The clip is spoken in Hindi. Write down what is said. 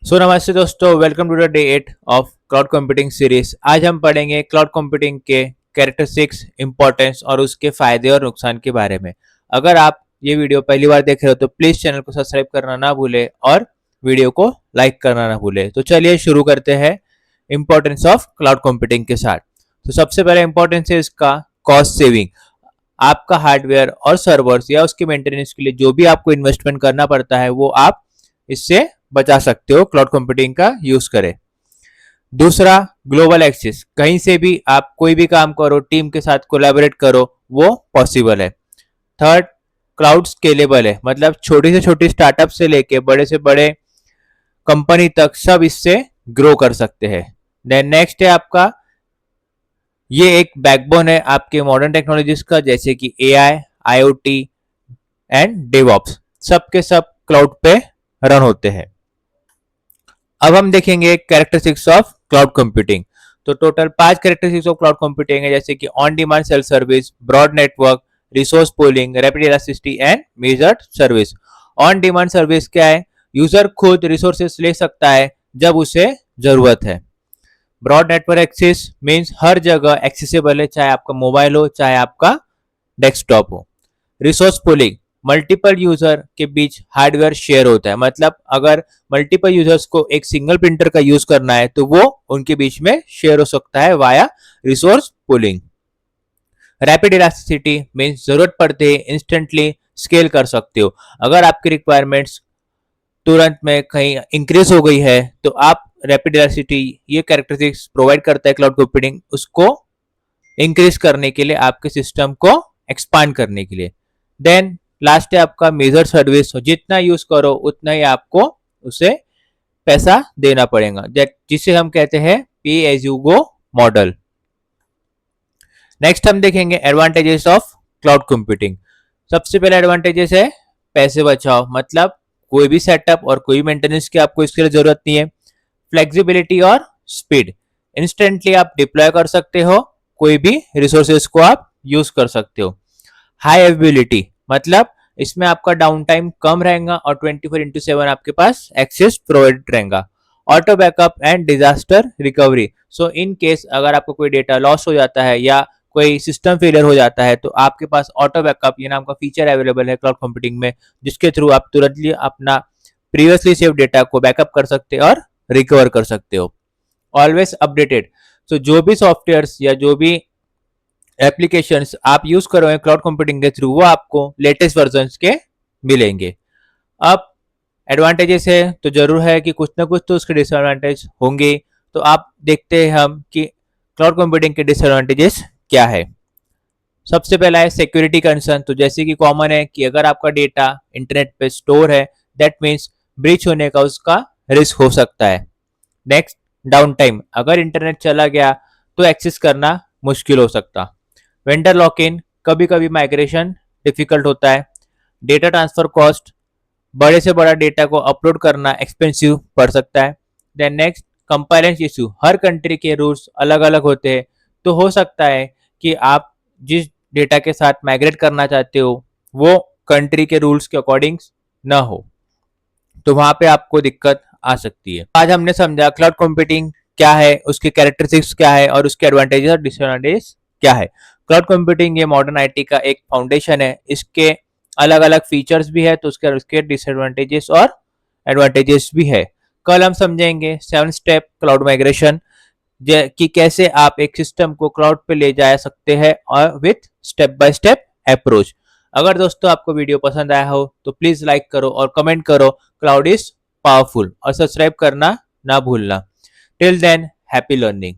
सो नमस्ते दोस्तों, welcome to the day 8 of cloud computing series. आज हम पढ़ेंगे क्लाउड कंप्यूटिंग के कैरेक्टरिस्टिक्स, इंपॉर्टेंस और उसके फायदे और नुकसान के बारे में। अगर आप ये वीडियो पहली बार देख रहे हो तो प्लीज चैनल को सब्सक्राइब करना ना भूले और वीडियो को लाइक करना ना भूले। तो चलिए शुरू करते हैं इंपॉर्टेंस ऑफ क्लाउड कंप्यूटिंग के साथ। तो सबसे पहले इंपॉर्टेंस है इसका कॉस्ट सेविंग। आपका हार्डवेयर और सर्वर्स या उसके मेंटेनेंस के लिए जो भी आपको इन्वेस्टमेंट करना पड़ता है वो आप इससे बचा सकते हो, क्लाउड कंप्यूटिंग का यूज करें। दूसरा, ग्लोबल एक्सेस। कहीं से भी आप कोई भी काम करो, टीम के साथ कोलैबोरेट करो, वो पॉसिबल है। थर्ड, क्लाउड स्केलेबल है, मतलब छोटी से छोटी स्टार्टअप से लेके बड़े से बड़े कंपनी तक सब इससे ग्रो कर सकते हैं। देन नेक्स्ट है आपका, ये एक बैकबोन है आपके मॉडर्न टेक्नोलॉजीज का, जैसे कि एआई, आईओटी एंड डेवऑप्स, सब के सब क्लाउड पे रन होते हैं। अब हम देखेंगे कैरेक्टरिस्टिक्स ऑफ क्लाउड कंप्यूटिंग। तो total 5 characteristics of cloud computing है, जैसे कि on demand self service, broad network, resource pooling, rapid elasticity and measured service. On demand service क्या है? यूजर खुद रिसोर्सेस ले सकता है जब उसे जरूरत है। ब्रॉड नेटवर्क एक्सेस मीन्स हर जगह एक्सेसिबल है, चाहे आपका मोबाइल हो चाहे आपका डेस्कटॉप हो। रिसोर्स पूलिंग, मल्टीपल यूजर के बीच हार्डवेयर शेयर होता है, मतलब अगर मल्टीपल यूजर्स को एक सिंगल प्रिंटर का यूज करना है तो वो उनके बीच में शेयर हो सकता है via resource pooling. Rapid elasticity means जरूरत पड़ते ही इंस्टेंटली स्केल कर सकते हो। अगर आपकी रिक्वायरमेंट्स तुरंत में कहीं इंक्रीज हो गई है तो आप रैपिड इलास्टिसिटी, ये कैरेक्टरिस्टिक्स प्रोवाइड करता है क्लाउड कंप्यूटिंग, उसको इंक्रीज करने के लिए, आपके सिस्टम को एक्सपांड करने के लिए। देन लास्ट है आपका मेजर सर्विस, जितना यूज करो उतना ही आपको उसे पैसा देना पड़ेगा, जिसे हम कहते हैं pay as you go model. Next हम देखेंगे एडवांटेजेस ऑफ क्लाउड कंप्यूटिंग। सबसे पहले एडवांटेजेस है पैसे बचाओ, मतलब कोई भी सेटअप और कोई मेंटेनेंस की आपको इसके लिए जरूरत नहीं है। फ्लेक्सिबिलिटी और स्पीड, इंस्टेंटली आप डिप्लॉय कर सकते हो, कोई भी रिसोर्सेज को आप यूज कर सकते हो। हाई अवेलेबिलिटी, मतलब इसमें आपका डाउन टाइम कम रहेगा और 24/7 आपके पास एक्सेस प्रोवाइड रहेगा। Auto backup and disaster recovery, so in case अगर आपको कोई डेटा लॉस हो जाता है या कोई सिस्टम फेलियर हो जाता है तो आपके पास ऑटो बैकअप ये नाम का फीचर अवेलेबल है क्लाउड कंप्यूटिंग में, जिसके थ्रू आप तुरंत अपना प्रीवियसली सेव डेटा को बैकअप कर सकते हो और रिकवर कर सकते हो। ऑलवेज अपडेटेड, सो जो भी सॉफ्टवेयर्स या जो भी एप्लीकेशंस आप यूज करोगे क्लाउड कंप्यूटिंग के थ्रू वो आपको लेटेस्ट वर्जन्स के मिलेंगे। अब एडवांटेजेस है तो जरूर है कि कुछ ना कुछ तो उसके डिसएडवांटेज होंगे, तो आप देखते हैं हम कि क्लाउड कंप्यूटिंग के डिसएडवांटेजेस क्या है। सबसे पहला है सिक्योरिटी कंसर्न, तो जैसे कि कॉमन है कि अगर आपका डेटा इंटरनेट पे स्टोर है, दैट मीन्स ब्रीच होने का उसका रिस्क हो सकता है। नेक्स्ट, डाउन टाइम, अगर इंटरनेट चला गया तो एक्सेस करना मुश्किल हो सकता। वेंडर लॉक इन, कभी कभी माइग्रेशन डिफिकल्ट होता है। डेटा ट्रांसफर कॉस्ट, बड़े से बड़ा डेटा को अपलोड करना एक्सपेंसिव पड़ सकता है। देन नेक्स्ट, कंप्लायंस इशू, हर कंट्री के रूल्स अलग अलग होते हैं, तो हो सकता है कि आप जिस डेटा के साथ माइग्रेट करना चाहते हो वो कंट्री के रूल्स के अकॉर्डिंग ना हो, तो वहां पे आपको दिक्कत आ सकती है। आज हमने समझा क्लाउड कंप्यूटिंग क्या है, उसके कैरेक्टरिस्टिक्स क्या है और उसके एडवांटेजेस और डिसएडवांटेजेस क्या है। क्लाउड कंप्यूटिंग ये मॉडर्न आईटी का एक फाउंडेशन है, इसके अलग अलग फीचर्स भी है तो उसके डिसएडवांटेजेस और एडवांटेजेस भी है। कल हम समझेंगे 7 स्टेप क्लाउड माइग्रेशन, कि कैसे आप एक सिस्टम को क्लाउड पे ले जा सकते हैं और with step by step approach. अगर दोस्तों आपको वीडियो पसंद आया हो तो प्लीज लाइक करो और कमेंट करो क्लाउड इज पावरफुल, और सब्सक्राइब करना ना भूलना। Till then, happy learning.